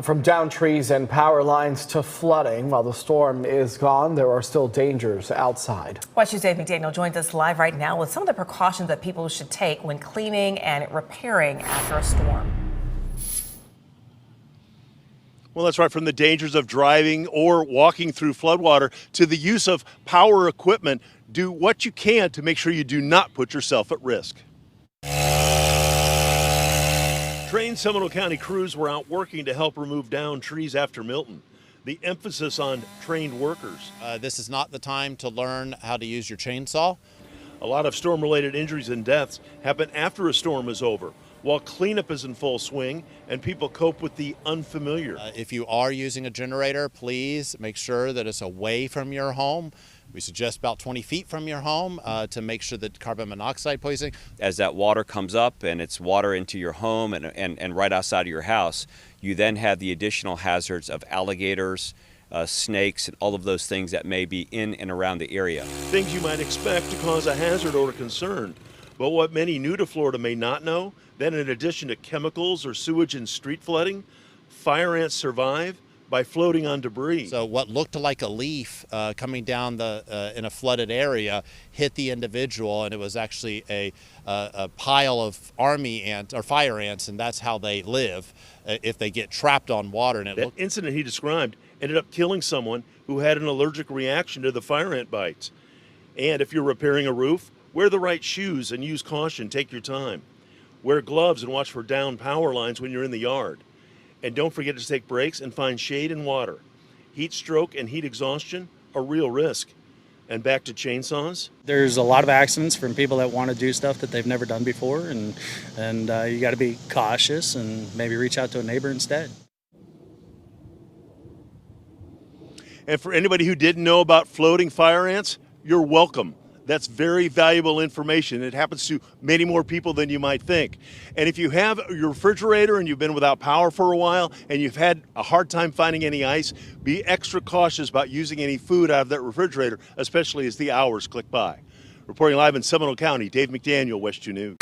From downed trees and power lines to flooding, while the storm is gone, there are still dangers outside. Watch News' Dave McDaniel joins us live right now with some of the precautions that people should take when cleaning and repairing after a storm. Well, that's right. From the dangers of driving or walking through floodwater to the use of power equipment, do what you can to make sure you do not put yourself at risk. Trained Seminole County crews were out working to help remove downed trees after Milton. The emphasis on trained workers. This is not the time to learn how to use your chainsaw. A lot of storm-related injuries and deaths happen after a storm is over, while cleanup is in full swing and people cope with the unfamiliar. If you are using a generator, please make sure that it's away from your home. We suggest about 20 feet from your home to make sure that carbon monoxide poisoning. As that water comes up and it's water into your home and right outside of your house, you then have the additional hazards of alligators, snakes, and all of those things that may be in and around the area. Things you might expect to cause a hazard or a concern. But what many new to Florida may not know, that in addition to chemicals or sewage and street flooding, fire ants survive by floating on debris. So what looked like a leaf coming down in a flooded area hit the individual, and it was actually a pile of army ants or fire ants, and that's how they live if they get trapped on water. And that incident he described ended up killing someone who had an allergic reaction to the fire ant bites. And if you're repairing a roof, wear the right shoes and use caution. Take your time. Wear gloves and watch for downed power lines when you're in the yard. And don't forget to take breaks and find shade and water. Heat stroke and heat exhaustion are real risk. And back to chainsaws. There's a lot of accidents from people that want to do stuff that they've never done before, and you got to be cautious and maybe reach out to a neighbor instead. And for anybody who didn't know about floating fire ants, you're welcome. That's very valuable information. It happens to many more people than you might think. And if you have your refrigerator and you've been without power for a while and you've had a hard time finding any ice, be extra cautious about using any food out of that refrigerator, especially as the hours click by. Reporting live in Seminole County, Dave McDaniel, WESH 2 News.